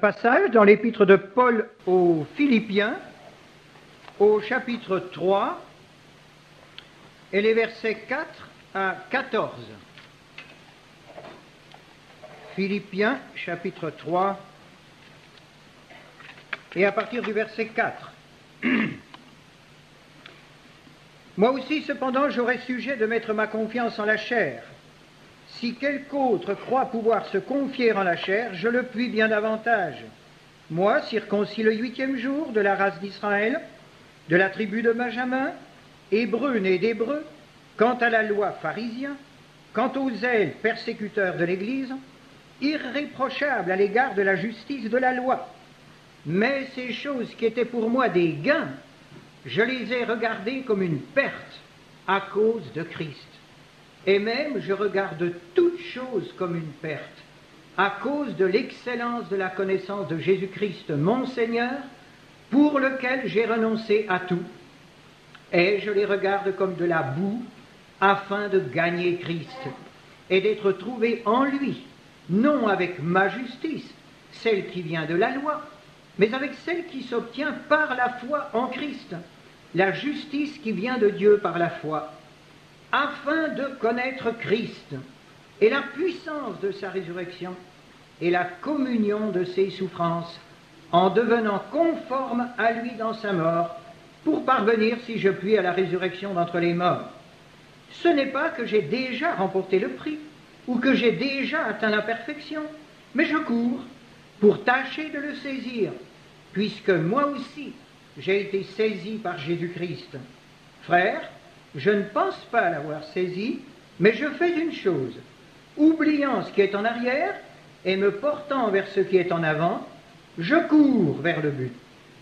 Passage dans l'épître de Paul aux Philippiens, au chapitre 3, et les versets 4 à 14. Philippiens, chapitre 3, et à partir du verset 4. Moi aussi, cependant, j'aurai sujet de mettre ma confiance en la chair. Si quelque autre croit pouvoir se confier en la chair, je le puis bien davantage. Moi, circoncis le 8e jour de la race d'Israël, de la tribu de Benjamin, hébreu né d'hébreu, quant à la loi pharisien, quant aux zèles persécuteurs de l'Église, irréprochable à l'égard de la justice de la loi. Mais ces choses qui étaient pour moi des gains, je les ai regardées comme une perte à cause de Christ. Et même je regarde toutes choses comme une perte, à cause de l'excellence de la connaissance de Jésus-Christ, mon Seigneur, pour lequel j'ai renoncé à tout. Et je les regarde comme de la boue, afin de gagner Christ, et d'être trouvé en lui, non avec ma justice, celle qui vient de la loi, mais avec celle qui s'obtient par la foi en Christ, la justice qui vient de Dieu par la foi, afin de connaître Christ et la puissance de sa résurrection et la communion de ses souffrances, en devenant conforme à lui dans sa mort, pour parvenir, si je puis, à la résurrection d'entre les morts. Ce n'est pas que j'ai déjà remporté le prix, ou que j'ai déjà atteint la perfection, mais je cours pour tâcher de le saisir, puisque moi aussi j'ai été saisi par Jésus-Christ. Frères, je ne pense pas l'avoir saisi, mais je fais une chose, oubliant ce qui est en arrière et me portant vers ce qui est en avant, je cours vers le but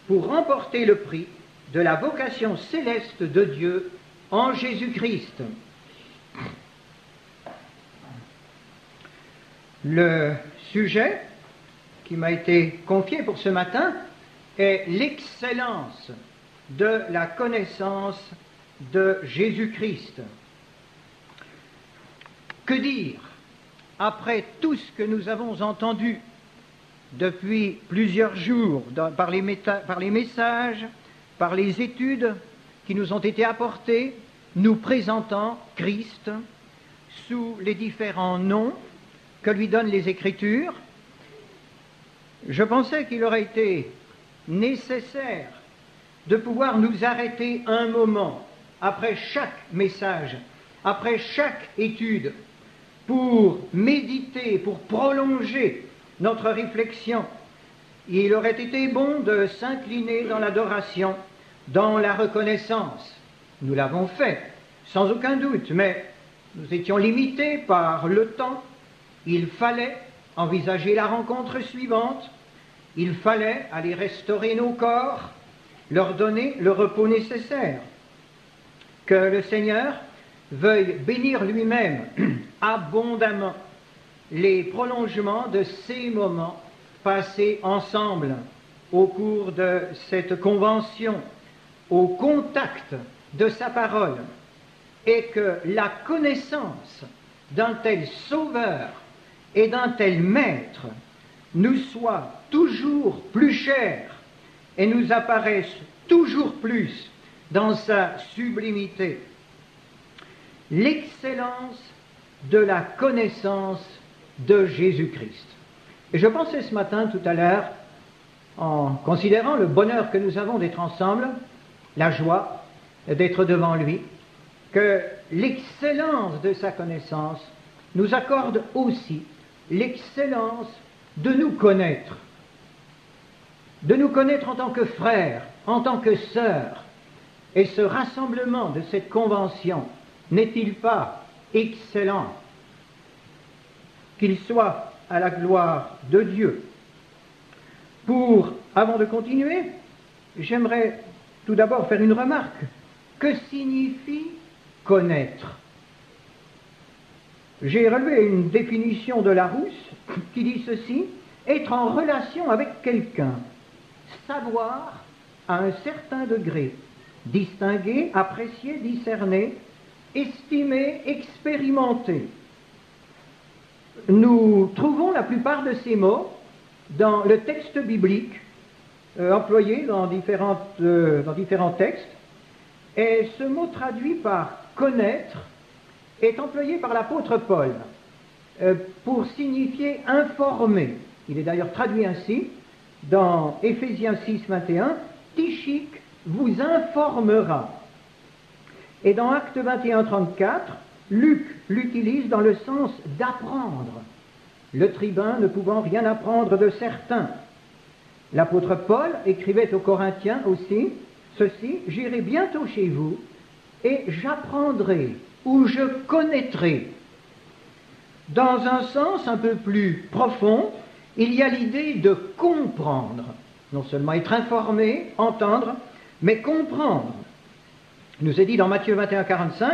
pour remporter le prix de la vocation céleste de Dieu en Jésus-Christ. Le sujet qui m'a été confié pour ce matin est l'excellence de la connaissance de Jésus-Christ. Que dire après tout ce que nous avons entendu depuis plusieurs jours par les messages, par les études qui nous ont été apportées, nous présentant Christ sous les différents noms que lui donnent les Écritures? Je pensais qu'il aurait été nécessaire de pouvoir nous arrêter un moment après chaque message, après chaque étude, pour méditer, pour prolonger notre réflexion. Il aurait été bon de s'incliner dans l'adoration, dans la reconnaissance. Nous l'avons fait, sans aucun doute, mais nous étions limités par le temps. Il fallait envisager la rencontre suivante. Il fallait aller restaurer nos corps, leur donner le repos nécessaire. Que le Seigneur veuille bénir lui-même abondamment les prolongements de ces moments passés ensemble au cours de cette convention, au contact de sa parole, et que la connaissance d'un tel Sauveur et d'un tel Maître nous soit toujours plus chère et nous apparaisse toujours plus dans sa sublimité. L'excellence de la connaissance de Jésus-Christ. Et je pensais ce matin, tout à l'heure, en considérant le bonheur que nous avons d'être ensemble, la joie d'être devant lui, que l'excellence de sa connaissance nous accorde aussi l'excellence de nous connaître en tant que frères, en tant que sœurs. Et ce rassemblement de cette convention n'est-il pas excellent? Qu'il soit à la gloire de Dieu. Avant de continuer, j'aimerais tout d'abord faire une remarque. Que signifie connaître? J'ai relevé une définition de Larousse qui dit ceci: être en relation avec quelqu'un, savoir à un certain degré, distinguer, apprécier, discerner, estimer, expérimenter. Nous trouvons la plupart de ces mots dans le texte biblique employé dans différents textes. Et ce mot traduit par connaître est employé par l'apôtre Paul pour signifier informer. Il est d'ailleurs traduit ainsi dans Éphésiens 6, 21, Tychique vous informera. Et dans Actes 21, 34, Luc l'utilise dans le sens d'apprendre, le tribun ne pouvant rien apprendre de certains. L'apôtre Paul écrivait aux Corinthiens aussi ceci, « J'irai bientôt chez vous et j'apprendrai ou je connaîtrai ». Dans un sens un peu plus profond, il y a l'idée de comprendre, non seulement être informé, entendre, mais comprendre. Il nous est dit dans Matthieu 21, 45,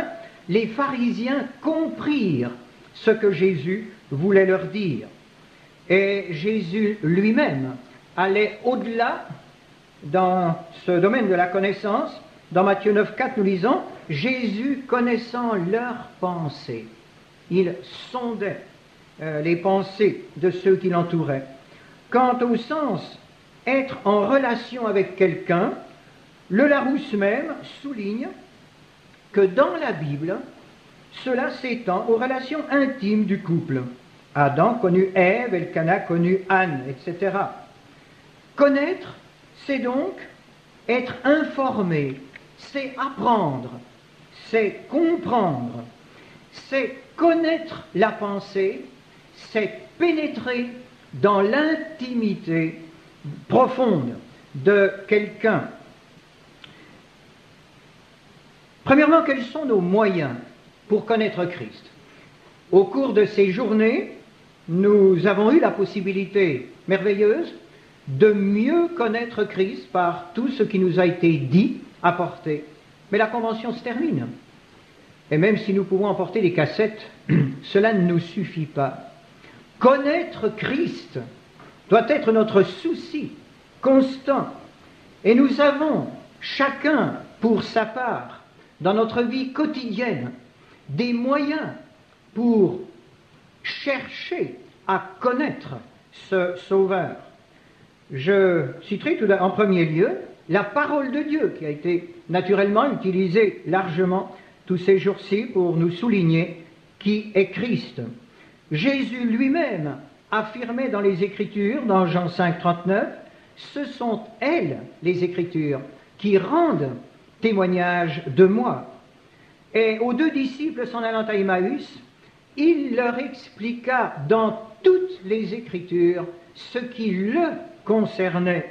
les pharisiens comprirent ce que Jésus voulait leur dire. Et Jésus lui-même allait au-delà dans ce domaine de la connaissance. Dans Matthieu 9, 4, nous lisons « Jésus connaissant leurs pensées ». Il sondait les pensées de ceux qui l'entouraient. Quant au sens « être en relation avec quelqu'un », le Larousse même souligne que dans la Bible, cela s'étend aux relations intimes du couple. Adam connut Ève, Elkana connut Anne, etc. Connaître, c'est donc être informé, c'est apprendre, c'est comprendre, c'est connaître la pensée, c'est pénétrer dans l'intimité profonde de quelqu'un. Premièrement, quels sont nos moyens pour connaître Christ? Au cours de ces journées, nous avons eu la possibilité merveilleuse de mieux connaître Christ par tout ce qui nous a été dit, apporté. Mais la convention se termine. Et même si nous pouvons emporter des cassettes, cela ne nous suffit pas. Connaître Christ doit être notre souci constant. Et nous avons, chacun pour sa part, dans notre vie quotidienne, des moyens pour chercher à connaître ce Sauveur. Je citerai en premier lieu la parole de Dieu qui a été naturellement utilisée largement tous ces jours-ci pour nous souligner qui est Christ. Jésus lui-même affirmait dans les Écritures, dans Jean 5, 39, « Ce sont elles, les Écritures, qui rendent témoignage de moi. » Et aux deux disciples s'en allant à Emmaüs, il leur expliqua dans toutes les Écritures ce qui le concernait.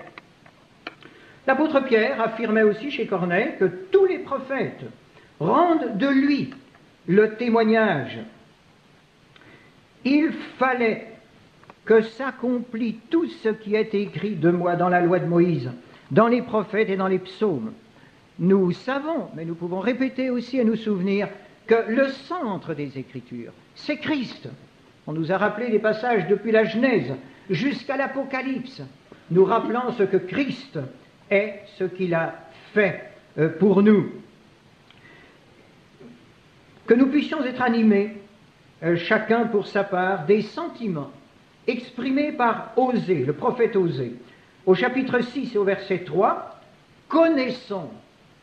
L'apôtre Pierre affirmait aussi chez Corneille que tous les prophètes rendent de lui le témoignage. Il fallait que s'accomplît tout ce qui est écrit de moi dans la loi de Moïse, dans les prophètes et dans les psaumes. Nous savons, mais nous pouvons répéter aussi et nous souvenir que le centre des Écritures, c'est Christ. On nous a rappelé des passages depuis la Genèse jusqu'à l'Apocalypse, nous rappelant ce que Christ est, ce qu'il a fait pour nous. Que nous puissions être animés, chacun pour sa part, des sentiments exprimés par Osée, le prophète Osée. Au chapitre 6 et au verset 3, « Connaissons,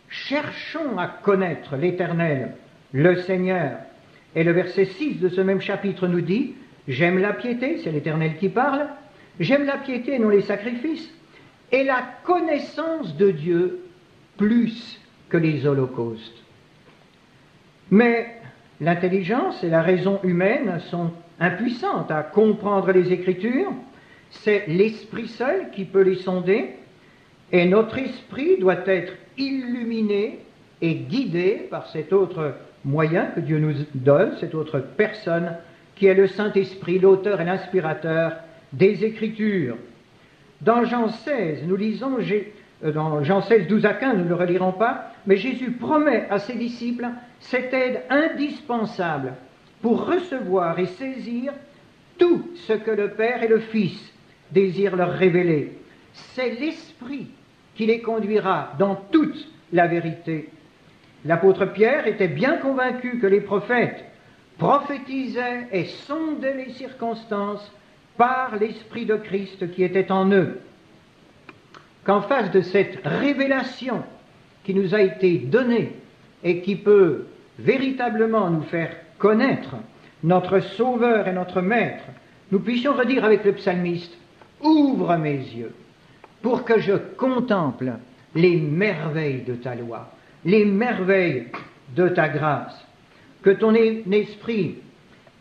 cherchons à connaître l'Éternel, le Seigneur. » Et le verset 6 de ce même chapitre nous dit, « J'aime la piété, c'est l'Éternel qui parle, j'aime la piété et non les sacrifices, et la connaissance de Dieu plus que les holocaustes. » Mais l'intelligence et la raison humaine sont impuissantes à comprendre les Écritures, c'est l'Esprit seul qui peut les sonder, et notre esprit doit être illuminé et guidé par cet autre moyen que Dieu nous donne, cette autre personne qui est le Saint-Esprit, l'auteur et l'inspirateur des Écritures. Dans Jean 16, nous lisons, dans Jean 16, 12 à 15, nous ne le relirons pas, mais Jésus promet à ses disciples cette aide indispensable pour recevoir et saisir tout ce que le Père et le Fils désirent leur révéler. C'est l'Esprit qui les conduira dans toute la vérité. L'apôtre Pierre était bien convaincu que les prophètes prophétisaient et sondaient les circonstances par l'Esprit de Christ qui était en eux, qu'en face de cette révélation qui nous a été donnée et qui peut véritablement nous faire connaître notre Sauveur et notre Maître, nous puissions redire avec le psalmiste, « Ouvre mes yeux pour que je contemple les merveilles de ta loi, les merveilles de ta grâce, que ton esprit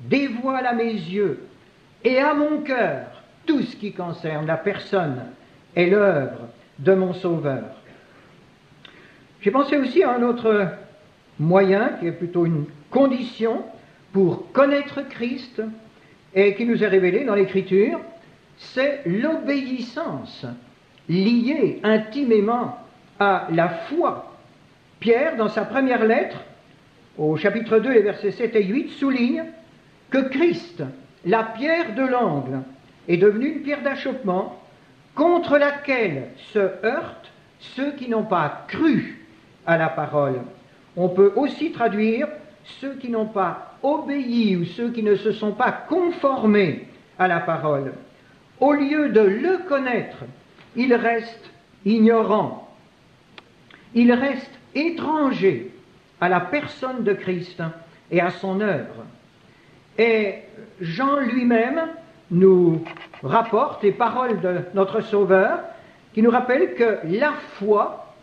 dévoile à mes yeux et à mon cœur tout ce qui concerne la personne et l'œuvre de mon Sauveur. » J'ai pensé aussi à un autre moyen, qui est plutôt une condition pour connaître Christ et qui nous est révélé dans l'Écriture, c'est l'obéissance liée intimement à la foi. Pierre, dans sa première lettre, au chapitre 2, les versets 7 et 8, souligne que Christ, la pierre de l'angle, est devenue une pierre d'achoppement contre laquelle se heurtent ceux qui n'ont pas cru à la parole. On peut aussi traduire ceux qui n'ont pas obéi ou ceux qui ne se sont pas conformés à la parole. Au lieu de le connaître, ils restent ignorants. Ils restent étrangers à la personne de Christ et à son œuvre. Et Jean lui-même nous rapporte les paroles de notre Sauveur qui nous rappellent que la foi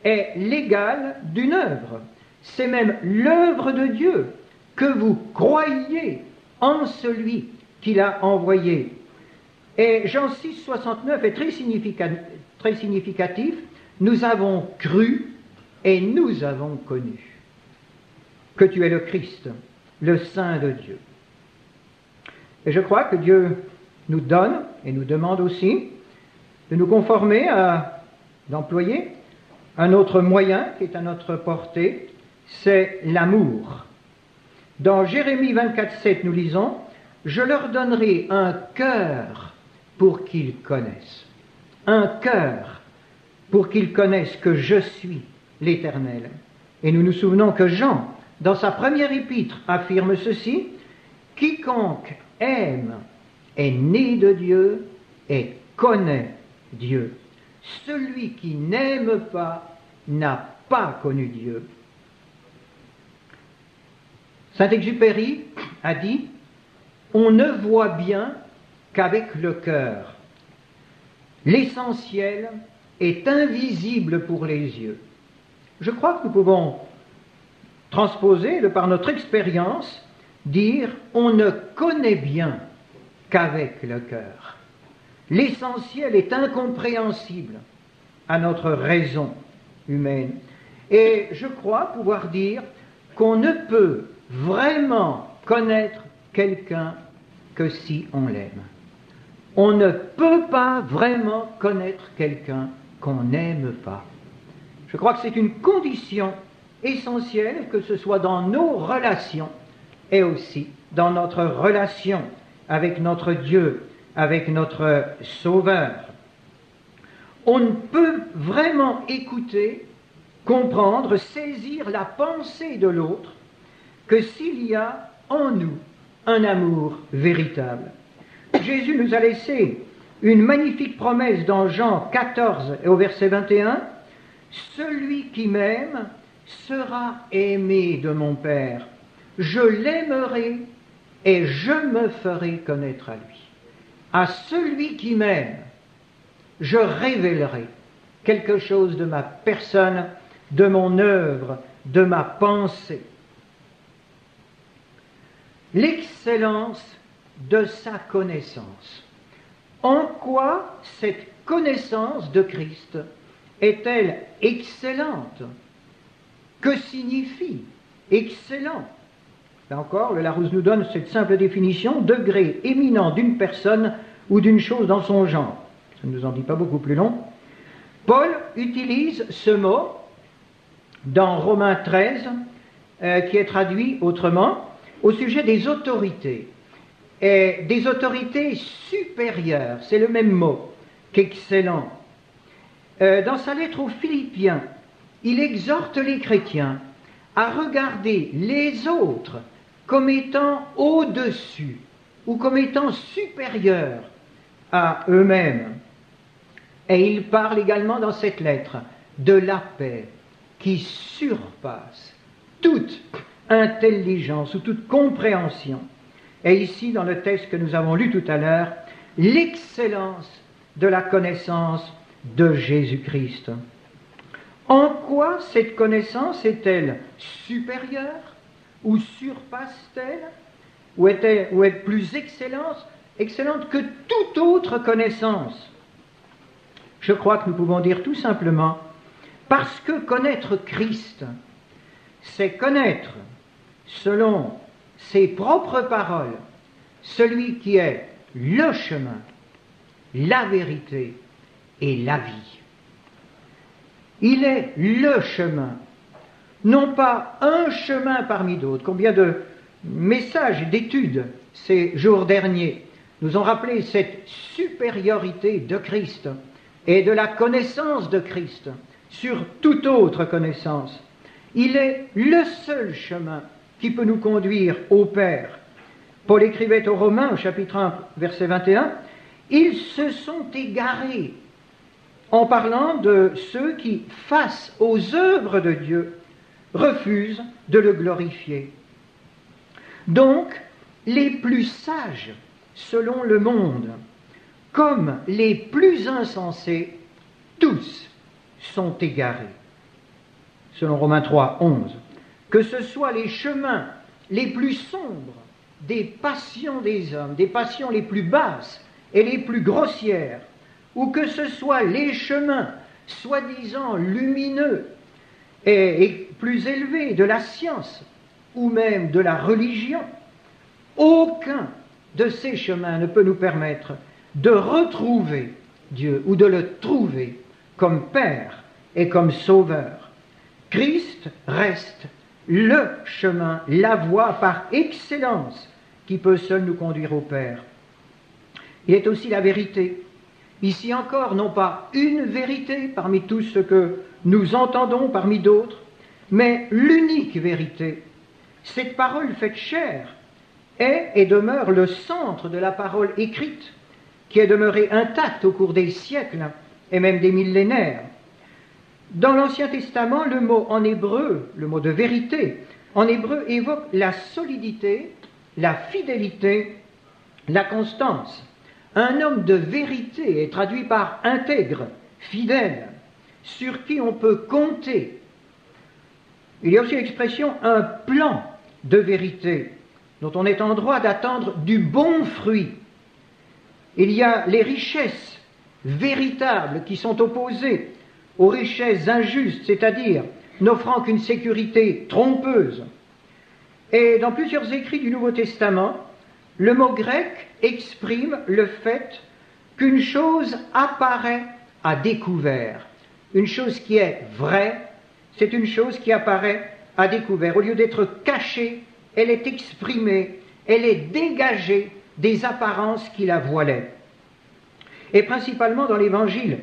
est l'égale d'une œuvre. C'est même l'œuvre de Dieu que vous croyiez en celui qu'il a envoyé. Et Jean 6, 69 est très significatif. Nous avons cru et nous avons connu que tu es le Christ, le Saint de Dieu. Et je crois que Dieu nous donne et nous demande aussi de nous conformer d'employer un autre moyen qui est à notre portée, c'est l'amour. Dans Jérémie 24, 7, nous lisons « Je leur donnerai un cœur pour qu'ils connaissent. Un cœur pour qu'ils connaissent que je suis l'Éternel. » Et nous nous souvenons que Jean, dans sa première épître, affirme ceci « Quiconque aime est né de Dieu et connaît Dieu. Celui qui n'aime pas n'a pas connu Dieu. » Saint-Exupéry a dit « On ne voit bien qu'avec le cœur. L'essentiel est invisible pour les yeux. » Je crois que nous pouvons transposer, de par notre expérience, dire « On ne connaît bien qu'avec le cœur. » L'essentiel est incompréhensible à notre raison humaine. Et je crois pouvoir dire qu'on ne peut vraiment connaître quelqu'un que si on l'aime. On ne peut pas vraiment connaître quelqu'un qu'on n'aime pas. Je crois que c'est une condition essentielle, que ce soit dans nos relations et aussi dans notre relation avec notre Dieu, avec notre Sauveur. On ne peut vraiment écouter, comprendre, saisir la pensée de l'autre que s'il y a en nous un amour véritable. Jésus nous a laissé une magnifique promesse dans Jean 14 et au verset 21. « Celui qui m'aime sera aimé de mon Père. Je l'aimerai et je me ferai connaître à lui. À celui qui m'aime, je révélerai quelque chose de ma personne, de mon œuvre, de ma pensée. » L'excellence de sa connaissance. En quoi cette connaissance de Christ est-elle excellente? Que signifie excellent? Là encore, le Larousse nous donne cette simple définition, degré éminent d'une personne ou d'une chose dans son genre. Ça ne nous en dit pas beaucoup plus long. Paul utilise ce mot dans Romains 13, qui est traduit autrement, au sujet des autorités, et des autorités supérieures, c'est le même mot qu'excellent. Dans sa lettre aux Philippiens, il exhorte les chrétiens à regarder les autres comme étant au-dessus ou comme étant supérieurs à eux-mêmes. Et il parle également dans cette lettre de la paix qui surpasse toute intelligence ou toute compréhension. Et ici, dans le texte que nous avons lu tout à l'heure, l'excellence de la connaissance de Jésus-Christ. En quoi cette connaissance est-elle supérieure ou surpasse-t-elle ou est plus excellente que toute autre connaissance? Je crois que nous pouvons dire tout simplement parce que connaître Christ, c'est connaître, selon ses propres paroles, celui qui est le chemin, la vérité et la vie. Il est le chemin, non pas un chemin parmi d'autres. Combien de messages d'études ces jours derniers nous ont rappelé cette supériorité de Christ et de la connaissance de Christ sur toute autre connaissance. Il est le seul chemin qui peut nous conduire au Père. Paul écrivait aux Romains, au chapitre 1, verset 21, « Ils se sont égarés » en parlant de ceux qui, face aux œuvres de Dieu, refusent de le glorifier. Donc, les plus sages, selon le monde, comme les plus insensés, tous sont égarés. Selon Romains 3, 11. Que ce soit les chemins les plus sombres des passions des hommes, des passions les plus basses et les plus grossières, ou que ce soit les chemins soi-disant lumineux et plus élevés de la science, ou même de la religion, aucun de ces chemins ne peut nous permettre de retrouver Dieu ou de le trouver comme Père et comme Sauveur. Christ reste le chemin, la voie par excellence qui peut seul nous conduire au Père. Il est aussi la vérité. Ici encore, non pas une vérité parmi tout ce que nous entendons parmi d'autres, mais l'unique vérité. Cette parole faite chair est et demeure le centre de la parole écrite, qui est demeurée intacte au cours des siècles et même des millénaires. Dans l'Ancien Testament, le mot en hébreu, le mot de vérité, en hébreu évoque la solidité, la fidélité, la constance. Un homme de vérité est traduit par intègre, fidèle, sur qui on peut compter. Il y a aussi l'expression un plan de vérité, dont on est en droit d'attendre du bon fruit. Il y a les richesses véritables qui sont opposées aux richesses injustes, c'est-à-dire n'offrant qu'une sécurité trompeuse. Et dans plusieurs écrits du Nouveau Testament, le mot grec exprime le fait qu'une chose apparaît à découvert. Une chose qui est vraie, c'est une chose qui apparaît à découvert. Au lieu d'être cachée, elle est exprimée, elle est dégagée des apparences qui la voilaient. Et principalement dans l'Évangile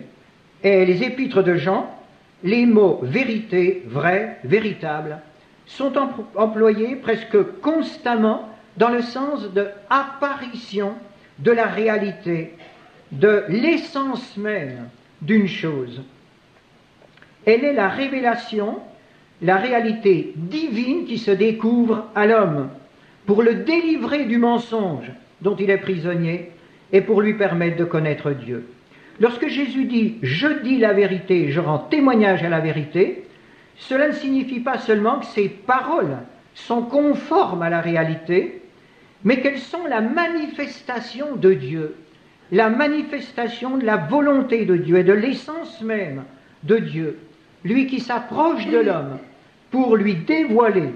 et les épîtres de Jean, les mots vérité, vrai, véritable, sont employés presque constamment dans le sens de apparition de la réalité, de l'essence même d'une chose. Elle est la révélation, la réalité divine qui se découvre à l'homme pour le délivrer du mensonge dont il est prisonnier et pour lui permettre de connaître Dieu. Lorsque Jésus dit « je dis la vérité, je rends témoignage à la vérité », cela ne signifie pas seulement que ces paroles sont conformes à la réalité, mais qu'elles sont la manifestation de Dieu, la manifestation de la volonté de Dieu et de l'essence même de Dieu, lui qui s'approche de l'homme pour lui dévoiler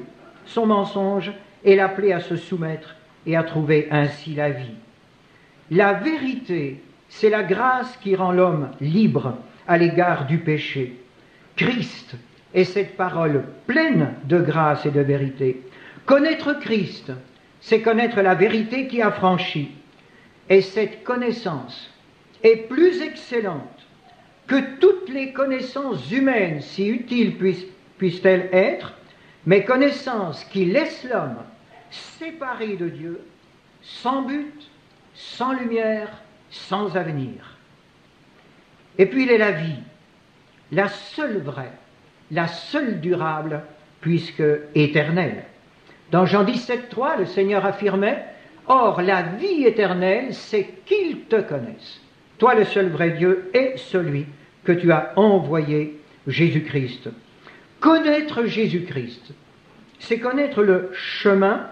son mensonge et l'appeler à se soumettre et à trouver ainsi la vie. La vérité, c'est la grâce qui rend l'homme libre à l'égard du péché. Christ est cette parole pleine de grâce et de vérité. Connaître Christ, c'est connaître la vérité qui affranchit. Et cette connaissance est plus excellente que toutes les connaissances humaines, si utiles puissent-elles être, mais connaissances qui laissent l'homme séparé de Dieu sans but, sans lumière, sans avenir. Et puis il est la vie, la seule vraie, la seule durable, puisque éternelle. Dans Jean 17,3, le Seigneur affirmait « Or, la vie éternelle, c'est qu'ils te connaissent, toi le seul vrai Dieu et celui que tu as envoyé, Jésus-Christ. » Connaître Jésus-Christ, c'est connaître le chemin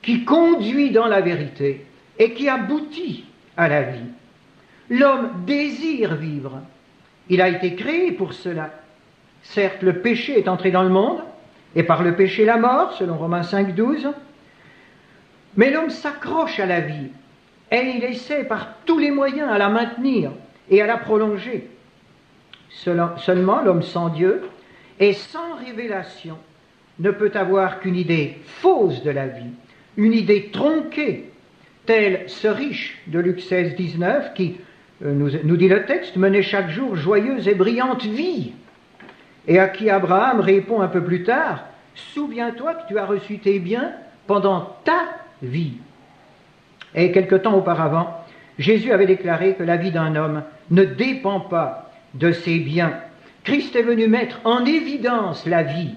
qui conduit dans la vérité et qui aboutit à la vie. L'homme désire vivre. Il a été créé pour cela. Certes, le péché est entré dans le monde, et par le péché la mort, selon Romains 5,12, mais l'homme s'accroche à la vie, et il essaie par tous les moyens à la maintenir et à la prolonger. Seulement, l'homme sans Dieu et sans révélation ne peut avoir qu'une idée fausse de la vie, une idée tronquée, tel ce riche de Luc 16,19 qui, nous dit le texte, menait chaque jour joyeuse et brillante vie, et à qui Abraham répond un peu plus tard, « Souviens-toi que tu as reçu tes biens pendant ta vie. » Et quelque temps auparavant, Jésus avait déclaré que la vie d'un homme ne dépend pas de ses biens. Christ est venu mettre en évidence la vie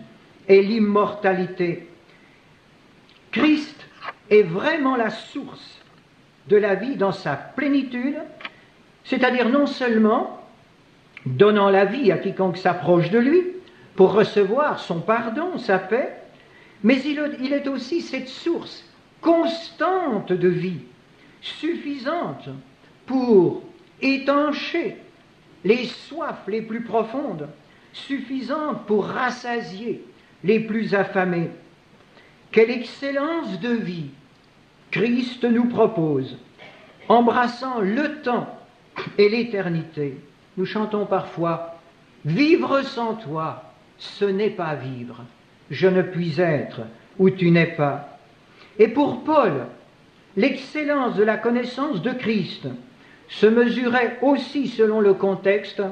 et l'immortalité. Christ est vraiment la source de la vie dans sa plénitude, c'est-à-dire non seulement donnant la vie à quiconque s'approche de lui pour recevoir son pardon, sa paix, mais il est aussi cette source constante de vie, suffisante pour étancher les soifs les plus profondes, suffisante pour rassasier les plus affamés. Quelle excellence de vie Christ nous propose, embrassant le temps et l'éternité. Nous chantons parfois « Vivre sans toi, ce n'est pas vivre. Je ne puis être où tu n'es pas. » Et pour Paul, l'excellence de la connaissance de Christ se mesurait aussi, selon le contexte,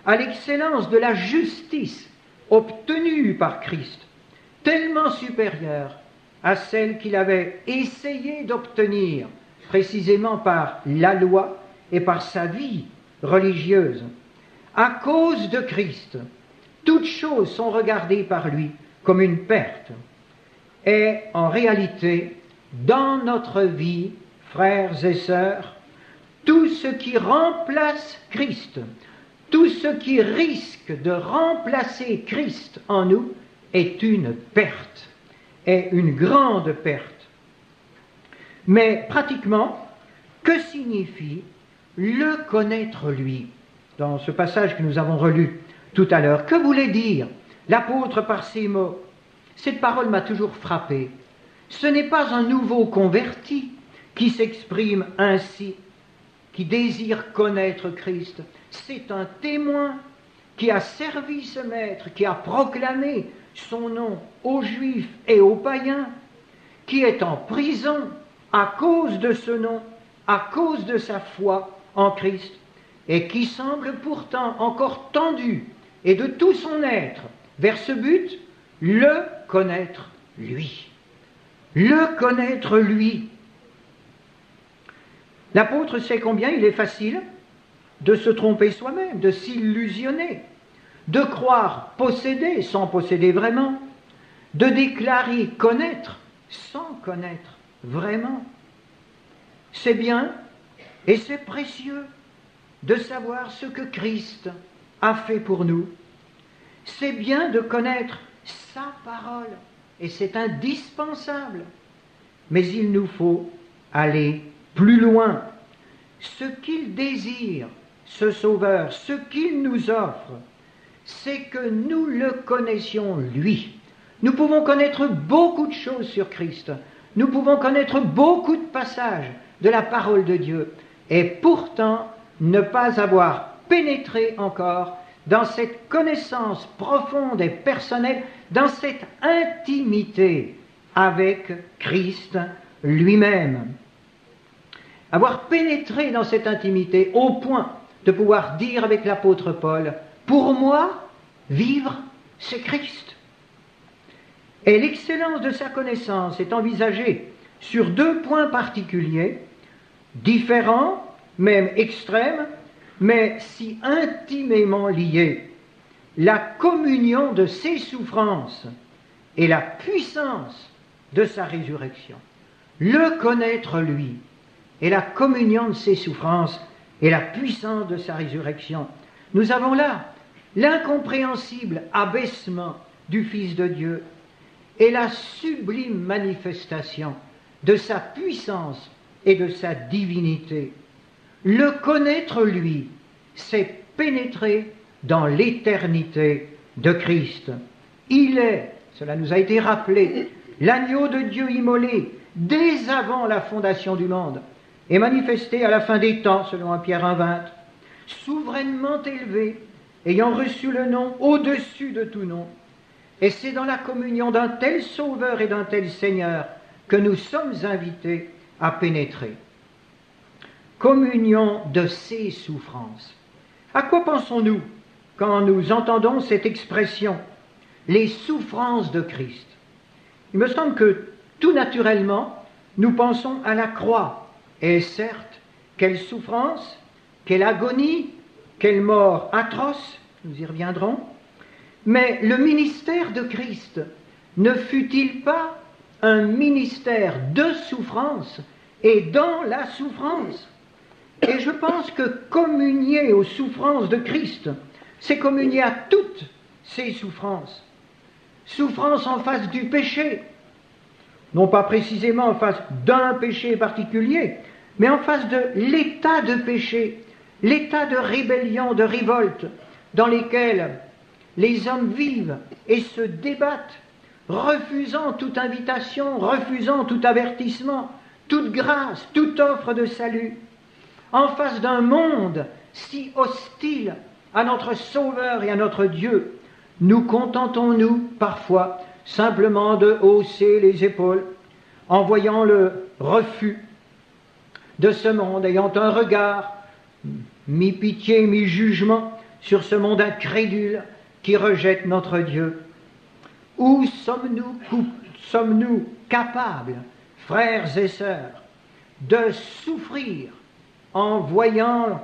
à l'excellence de la justice obtenue par Christ, tellement supérieure à celle qu'il avait essayé d'obtenir, précisément par la loi et par sa vie religieuse. À cause de Christ, toutes choses sont regardées par lui comme une perte. Et en réalité, dans notre vie, frères et sœurs, tout ce qui remplace Christ, tout ce qui risque de remplacer Christ en nous est une perte, est une grande perte. Mais pratiquement, que signifie le connaître lui? Dans ce passage que nous avons relu tout à l'heure, que voulait dire l'apôtre par ces mots? Cette parole m'a toujours frappé. Ce n'est pas un nouveau converti qui s'exprime ainsi, qui désire connaître Christ. C'est un témoin qui a servi ce maître, qui a proclamé son nom aux Juifs et aux païens, qui est en prison à cause de ce nom, à cause de sa foi en Christ, et qui semble pourtant encore tendu, et de tout son être, vers ce but, le connaître lui. Le connaître lui. L'apôtre sait combien il est facile de se tromper soi-même, de s'illusionner, de croire posséder sans posséder vraiment, de déclarer connaître sans connaître vraiment. C'est bien et c'est précieux de savoir ce que Christ a fait pour nous. C'est bien de connaître sa parole et c'est indispensable. Mais il nous faut aller plus loin. Ce qu'il désire, ce Sauveur, ce qu'il nous offre, c'est que nous le connaissions lui. Nous pouvons connaître beaucoup de choses sur Christ. Nous pouvons connaître beaucoup de passages de la parole de Dieu. Et pourtant, ne pas avoir pénétré encore dans cette connaissance profonde et personnelle, dans cette intimité avec Christ lui-même. Avoir pénétré dans cette intimité au point de pouvoir dire avec l'apôtre Paul, « Pour moi, vivre, c'est Christ ». Et l'excellence de sa connaissance est envisagée sur deux points particuliers, différents, même extrêmes, mais si intimement liés. La communion de ses souffrances et la puissance de sa résurrection. Le connaître lui et la communion de ses souffrances et la puissance de sa résurrection. Nous avons là l'incompréhensible abaissement du Fils de Dieu et la sublime manifestation de sa puissance et de sa divinité. Le connaître lui, c'est pénétrer dans l'éternité de Christ. Il est, cela nous a été rappelé, l'agneau de Dieu immolé dès avant la fondation du monde et manifesté à la fin des temps, selon 1 Pierre 1,20, souverainement élevé, ayant reçu le nom au-dessus de tout nom. Et c'est dans la communion d'un tel Sauveur et d'un tel Seigneur que nous sommes invités à pénétrer. Communion de ses souffrances. À quoi pensons-nous quand nous entendons cette expression, les souffrances de Christ? Il me semble que tout naturellement, nous pensons à la croix. Et certes, quelle souffrance, quelle agonie, quelle mort atroce, nous y reviendrons. Mais le ministère de Christ ne fut-il pas un ministère de souffrance et dans la souffrance? Et je pense que communier aux souffrances de Christ, c'est communier à toutes ces souffrances. Souffrance en face du péché, non pas précisément en face d'un péché particulier, mais en face de l'état de péché, l'état de rébellion, de révolte, dans lesquels les hommes vivent et se débattent, refusant toute invitation, refusant tout avertissement, toute grâce, toute offre de salut, en face d'un monde si hostile à notre Sauveur et à notre Dieu. Nous contentons-nous parfois simplement de hausser les épaules en voyant le refus de ce monde, ayant un regard mi-pitié, mi-jugement sur ce monde incrédule qui rejette notre Dieu. Où sommes-nous capables, frères et sœurs, de souffrir en voyant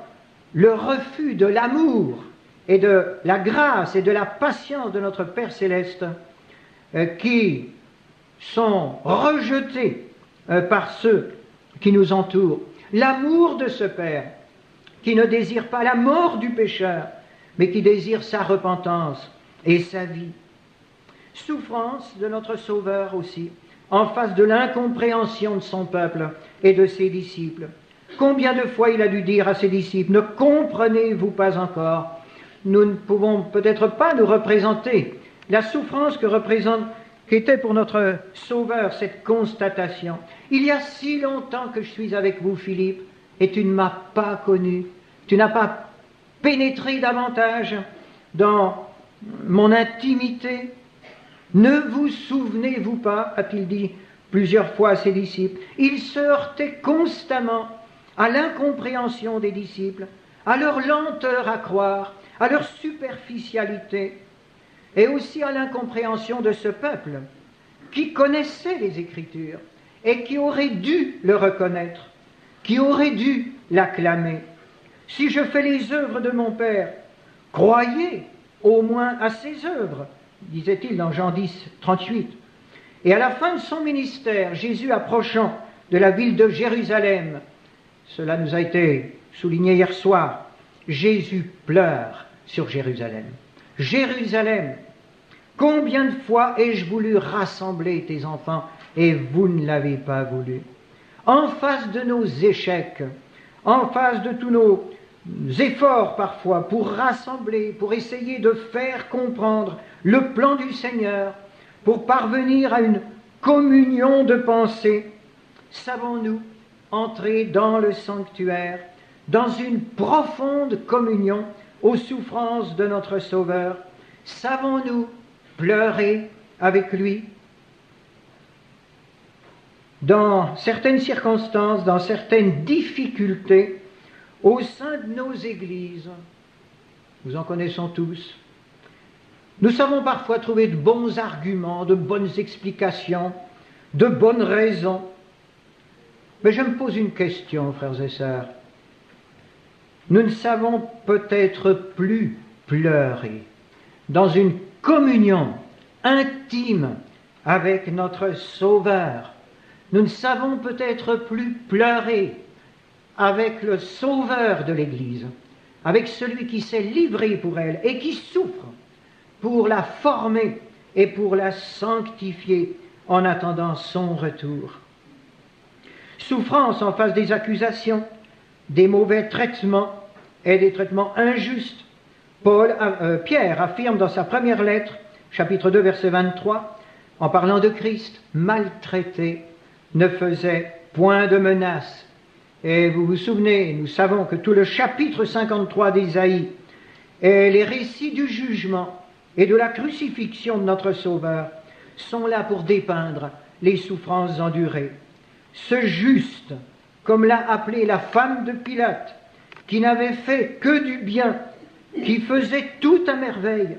le refus de l'amour et de la grâce et de la patience de notre Père Céleste qui sont rejetés par ceux qui nous entourent. L'amour de ce Père qui ne désire pas la mort du pécheur, mais qui désire sa repentance et sa vie. Souffrance de notre Sauveur aussi, en face de l'incompréhension de son peuple et de ses disciples. Combien de fois il a dû dire à ses disciples, ne comprenez-vous pas encore? Nous ne pouvons peut-être pas nous représenter la souffrance qu'était pour notre Sauveur cette constatation. Il y a si longtemps que je suis avec vous, Philippe, et tu ne m'as pas connu. Tu n'as pas pénétré davantage dans mon intimité. Ne vous souvenez-vous pas, a-t-il dit plusieurs fois à ses disciples. Il se heurtait constamment à l'incompréhension des disciples, à leur lenteur à croire, à leur superficialité, et aussi à l'incompréhension de ce peuple qui connaissait les Écritures et qui aurait dû le reconnaître, qui aurait dû l'acclamer. Si je fais les œuvres de mon Père, croyez au moins à ses œuvres, disait-il dans Jean 10, 38. Et à la fin de son ministère, Jésus approchant de la ville de Jérusalem, cela nous a été souligné hier soir, Jésus pleure sur Jérusalem. Jérusalem, combien de fois ai-je voulu rassembler tes enfants et vous ne l'avez pas voulu? En face de nos échecs, en face de tous nos efforts parfois pour rassembler, pour essayer de faire comprendre le plan du Seigneur, pour parvenir à une communion de pensée, savons-nous entrer dans le sanctuaire, dans une profonde communion aux souffrances de notre Sauveur? Savons-nous pleurer avec lui? Dans certaines circonstances, dans certaines difficultés, au sein de nos églises, nous en connaissons tous, nous savons parfois trouver de bons arguments, de bonnes explications, de bonnes raisons Mais je me pose une question, frères et sœurs. Nous ne savons peut-être plus pleurer dans une communion intime avec notre Sauveur. Nous ne savons peut-être plus pleurer avec le Sauveur de l'Église, avec celui qui s'est livré pour elle et qui souffre pour la former et pour la sanctifier en attendant son retour. Souffrance en face des accusations, des mauvais traitements et des traitements injustes. Pierre affirme dans sa première lettre, chapitre 2, verset 23, en parlant de Christ, maltraité, ne faisait point de menace. Et vous vous souvenez, nous savons que tout le chapitre 53 d'Ésaïe et les récits du jugement et de la crucifixion de notre Sauveur sont là pour dépeindre les souffrances endurées. Ce juste, comme l'a appelé la femme de Pilate, qui n'avait fait que du bien, qui faisait tout à merveille,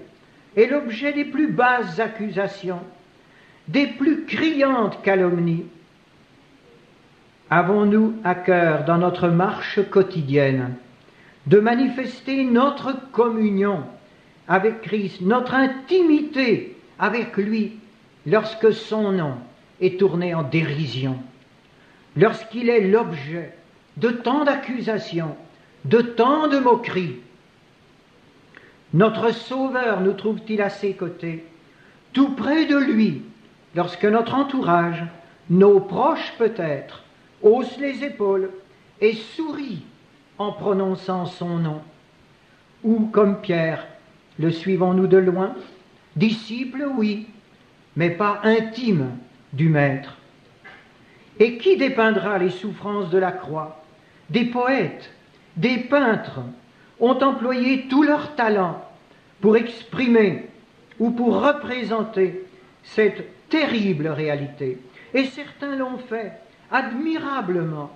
est l'objet des plus basses accusations, des plus criantes calomnies. Avons-nous à cœur, dans notre marche quotidienne, de manifester notre communion avec Christ, notre intimité avec lui, lorsque son nom est tourné en dérision, lorsqu'il est l'objet de tant d'accusations, de tant de moqueries? Notre Sauveur nous trouve-t-il à ses côtés, tout près de lui, lorsque notre entourage, nos proches peut-être, haussent les épaules et sourient en prononçant son nom? Ou, comme Pierre, le suivons-nous de loin? Disciple, oui, mais pas intime du Maître. Et qui dépeindra les souffrances de la croix? Des poètes, des peintres ont employé tout leur talent pour exprimer ou pour représenter cette terrible réalité. Et certains l'ont fait admirablement,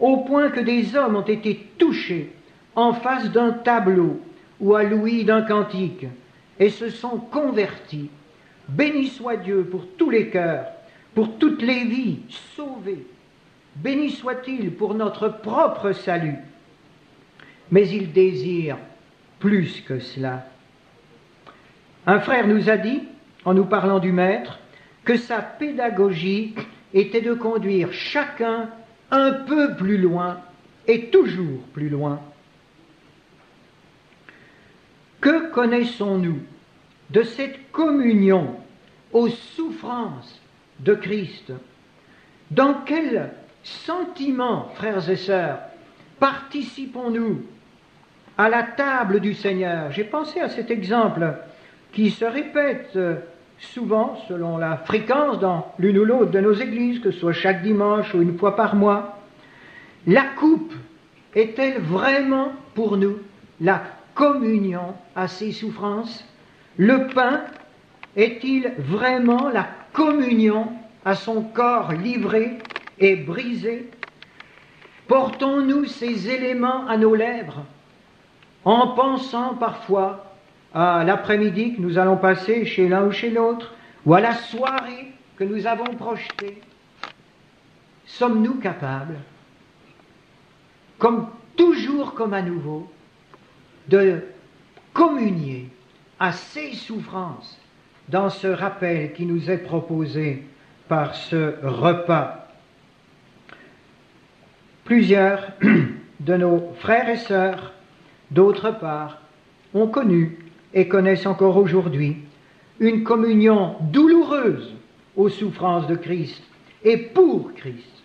au point que des hommes ont été touchés en face d'un tableau ou à l'ouïe d'un cantique et se sont convertis. Béni soit Dieu pour tous les cœurs, pour toutes les vies sauvées. Béni soit-il pour notre propre salut. Mais il désire plus que cela. Un frère nous a dit, en nous parlant du Maître, que sa pédagogie était de conduire chacun un peu plus loin et toujours plus loin. Que connaissons-nous de cette communion aux souffrances de Christ? Dans quel sentiment, frères et sœurs, participons-nous à la table du Seigneur? J'ai pensé à cet exemple qui se répète souvent, selon la fréquence, dans l'une ou l'autre de nos églises, que ce soit chaque dimanche ou une fois par mois. La coupe est-elle vraiment pour nous la communion à ces souffrances? Le pain est-il vraiment la communion à son corps livré et brisé? Portons-nous ces éléments à nos lèvres en pensant parfois à l'après-midi que nous allons passer chez l'un ou chez l'autre, ou à la soirée que nous avons projetée? Sommes-nous capables, comme toujours comme à nouveau, de communier à ces souffrances dans ce rappel qui nous est proposé par ce repas? Plusieurs de nos frères et sœurs, d'autre part, ont connu et connaissent encore aujourd'hui une communion douloureuse aux souffrances de Christ et pour Christ.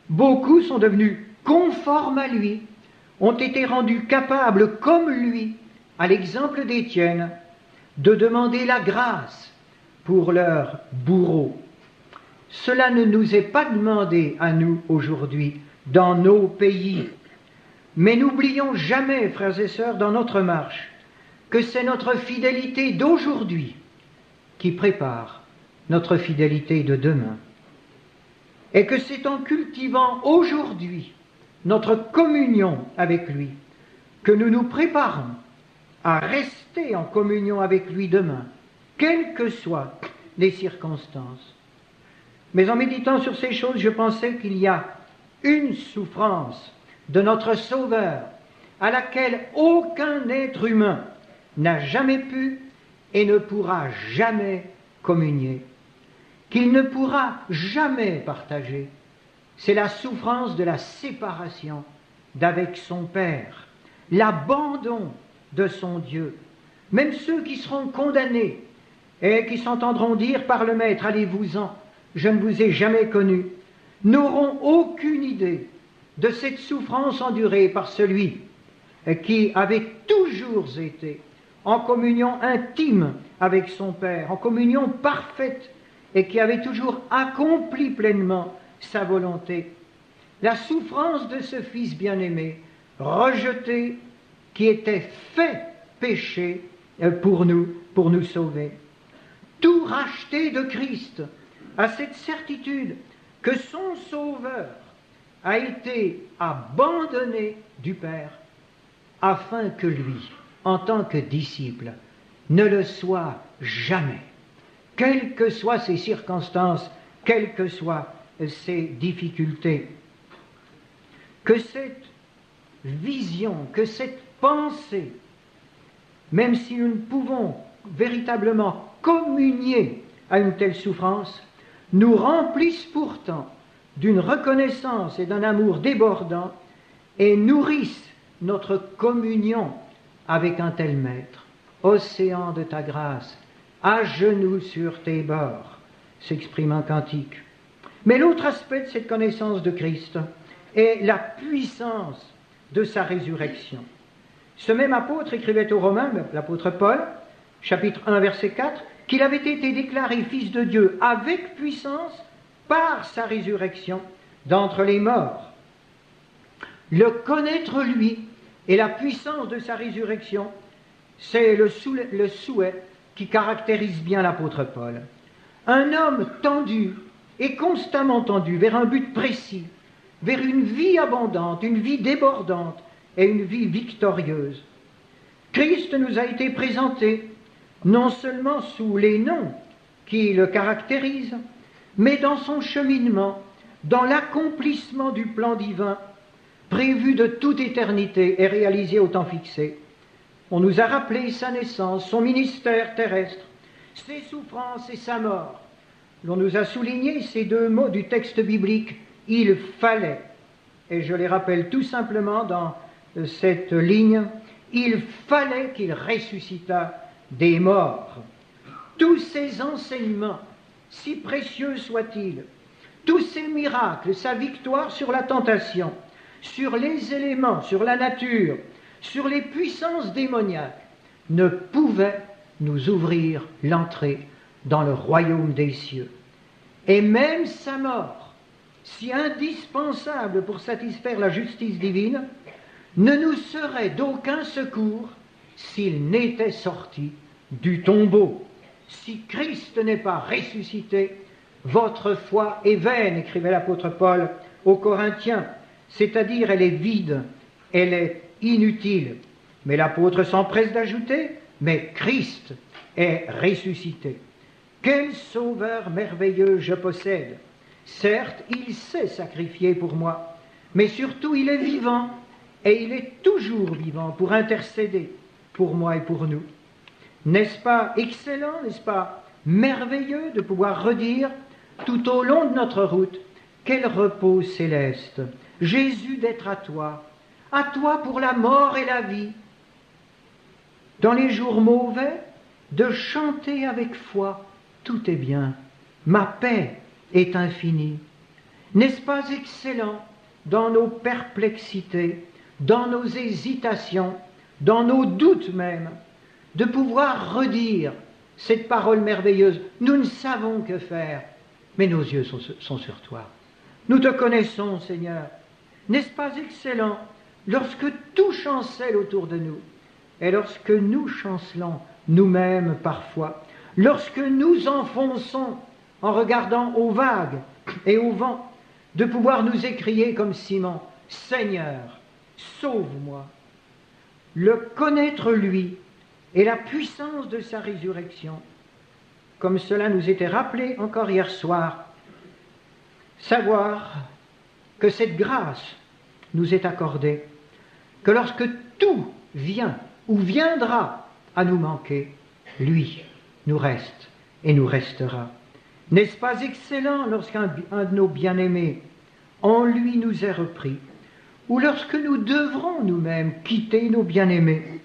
Beaucoup sont devenus conformes à lui, ont été rendus capables, comme lui, à l'exemple d'Étienne, de demander la grâce pour leur bourreau. Cela ne nous est pas demandé à nous aujourd'hui, dans nos pays. Mais n'oublions jamais, frères et sœurs, dans notre marche, que c'est notre fidélité d'aujourd'hui qui prépare notre fidélité de demain. Et que c'est en cultivant aujourd'hui notre communion avec lui que nous nous préparons à rester en communion avec lui demain, quelles que soient les circonstances. Mais en méditant sur ces choses, je pensais qu'il y a une souffrance de notre Sauveur à laquelle aucun être humain n'a jamais pu et ne pourra jamais communier, qu'il ne pourra jamais partager. C'est la souffrance de la séparation d'avec son Père, l'abandon de son Dieu. Même ceux qui seront condamnés et qui s'entendront dire par le Maître, allez-vous-en, je ne vous ai jamais connu, n'auront aucune idée de cette souffrance endurée par celui qui avait toujours été en communion intime avec son Père, en communion parfaite, et qui avait toujours accompli pleinement sa volonté. La souffrance de ce Fils bien-aimé, rejeté, qui était fait péché pour nous sauver. Tout racheté de Christ a cette certitude que son Sauveur a été abandonné du Père, afin que lui, en tant que disciple, ne le soit jamais, quelles que soient ses circonstances, quelles que soient ses difficultés. Que cette vision, que cette pensée, même si nous ne pouvons véritablement communier à une telle souffrance, nous remplisse pourtant d'une reconnaissance et d'un amour débordant et nourrisse notre communion avec un tel Maître. Océan de ta grâce, à genoux sur tes bords, s'exprime un cantique. Mais l'autre aspect de cette connaissance de Christ est la puissance de sa résurrection. Ce même apôtre écrivait aux Romains, l'apôtre Paul, chapitre 1, verset 4, qu'il avait été déclaré fils de Dieu avec puissance par sa résurrection d'entre les morts. Le connaître lui et la puissance de sa résurrection, c'est le souhait qui caractérise bien l'apôtre Paul. Un homme tendu et constamment tendu vers un but précis, vers une vie abondante, une vie débordante et une vie victorieuse. Christ nous a été présenté non seulement sous les noms qui le caractérisent, mais dans son cheminement, dans l'accomplissement du plan divin prévu de toute éternité et réalisé au temps fixé. On nous a rappelé sa naissance, son ministère terrestre, ses souffrances et sa mort. L'on nous a souligné ces deux mots du texte biblique, « il fallait », et je les rappelle tout simplement dans cette ligne, « il fallait qu'il ressuscitât des morts ». Tous ces enseignements, si précieux soient-ils, tous ces miracles, sa victoire sur la tentation, sur les éléments, sur la nature, sur les puissances démoniaques, ne pouvaient nous ouvrir l'entrée dans le royaume des cieux. Et même sa mort, si indispensable pour satisfaire la justice divine, ne nous serait d'aucun secours s'il n'était sorti du tombeau. Si Christ n'est pas ressuscité, votre foi est vaine, écrivait l'apôtre Paul aux Corinthiens, c'est-à-dire elle est vide, elle est inutile. Mais l'apôtre s'empresse d'ajouter, mais Christ est ressuscité. Quel sauveur merveilleux je possède! Certes, il s'est sacrifié pour moi, mais surtout il est vivant, et il est toujours vivant pour intercéder pour moi et pour nous. N'est-ce pas excellent, n'est-ce pas merveilleux de pouvoir redire tout au long de notre route, quel repos céleste! Jésus, d'être à toi pour la mort et la vie. Dans les jours mauvais, de chanter avec foi, tout est bien, ma paix est infinie. N'est-ce pas excellent, dans nos perplexités, dans nos hésitations, dans nos doutes même, de pouvoir redire cette parole merveilleuse, nous ne savons que faire, mais nos yeux sont sur toi. Nous te connaissons, Seigneur. N'est-ce pas excellent lorsque tout chancelle autour de nous et lorsque nous chancelons nous-mêmes parfois, lorsque nous enfonçons en regardant aux vagues et au vent, de pouvoir nous écrier comme Simon, « Seigneur, sauve-moi ». Le connaître lui et la puissance de sa résurrection, comme cela nous était rappelé encore hier soir, savoir que cette grâce nous est accordée, que lorsque tout vient ou viendra à nous manquer, lui nous reste et nous restera. N'est-ce pas excellent lorsqu'un de nos bien-aimés en lui nous est repris, ou lorsque nous devrons nous-mêmes quitter nos bien-aimés,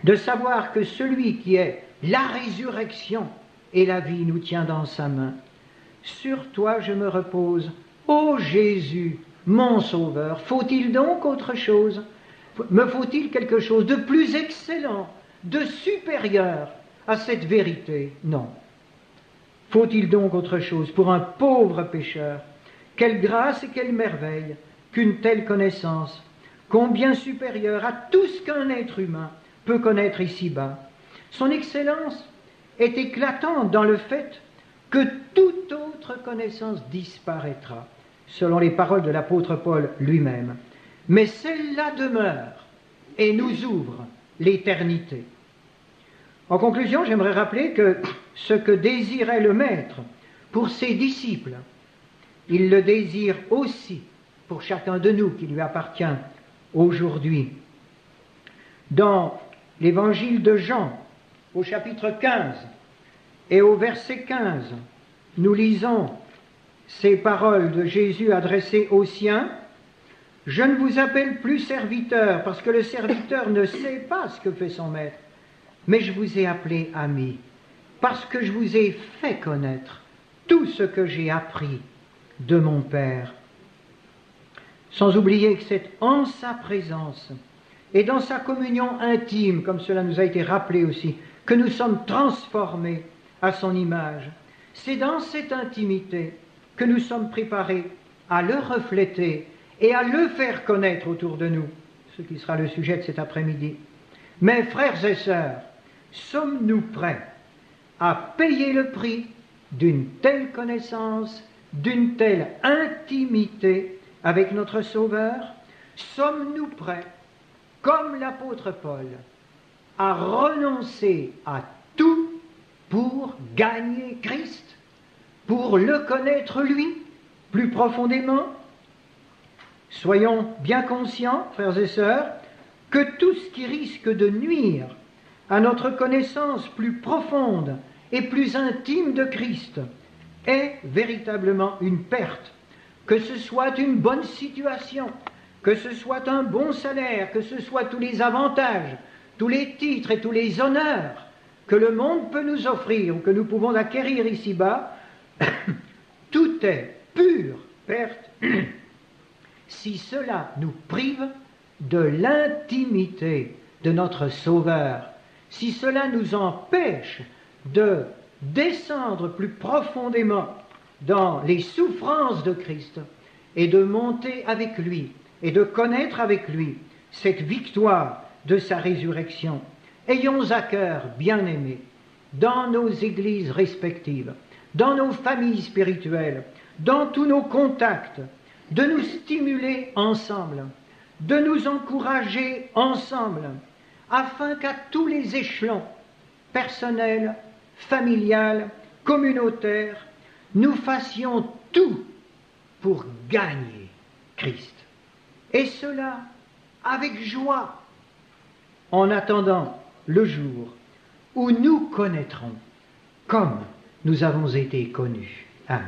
de savoir que celui qui est la résurrection et la vie nous tient dans sa main. Sur toi je me repose, ô Jésus, mon Sauveur. Faut-il donc autre chose? Me faut-il quelque chose de plus excellent, de supérieur à cette vérité? Non. Faut-il donc autre chose pour un pauvre pécheur? Quelle grâce et quelle merveille qu'une telle connaissance, combien supérieure à tout ce qu'un être humain peut connaître ici-bas. Son excellence est éclatante dans le fait que toute autre connaissance disparaîtra, selon les paroles de l'apôtre Paul lui-même. Mais celle-là demeure et nous ouvre l'éternité. En conclusion, j'aimerais rappeler que ce que désirait le Maître pour ses disciples, il le désire aussi pour chacun de nous qui lui appartient aujourd'hui. Dans l'évangile de Jean, au chapitre 15 et au verset 15, nous lisons ces paroles de Jésus adressées aux siens. « Je ne vous appelle plus serviteur, parce que le serviteur ne sait pas ce que fait son maître, mais je vous ai appelé ami, parce que je vous ai fait connaître tout ce que j'ai appris de mon Père. » Sans oublier que c'est en sa présence et dans sa communion intime, comme cela nous a été rappelé aussi, que nous sommes transformés à son image. C'est dans cette intimité que nous sommes préparés à le refléter et à le faire connaître autour de nous, ce qui sera le sujet de cet après-midi. Mais frères et sœurs, sommes-nous prêts à payer le prix d'une telle connaissance, d'une telle intimité avec notre Sauveur? Sommes-nous prêts, comme l'apôtre Paul, à renoncer à tout pour gagner Christ, pour le connaître lui plus profondément? Soyons bien conscients, frères et sœurs, que tout ce qui risque de nuire à notre connaissance plus profonde et plus intime de Christ est véritablement une perte. Que ce soit une bonne situation, que ce soit un bon salaire, que ce soit tous les avantages, tous les titres et tous les honneurs que le monde peut nous offrir ou que nous pouvons acquérir ici-bas, tout est pure perte si cela nous prive de l'intimité de notre Sauveur, si cela nous empêche de descendre plus profondément dans les souffrances de Christ et de monter avec lui et de connaître avec lui cette victoire de sa résurrection. Ayons à cœur, bien-aimés, dans nos églises respectives, dans nos familles spirituelles, dans tous nos contacts, de nous stimuler ensemble, de nous encourager ensemble, afin qu'à tous les échelons, personnels, familial, communautaires, nous fassions tout pour gagner Christ. Et cela avec joie, en attendant le jour où nous connaîtrons comme nous avons été connus. Amen.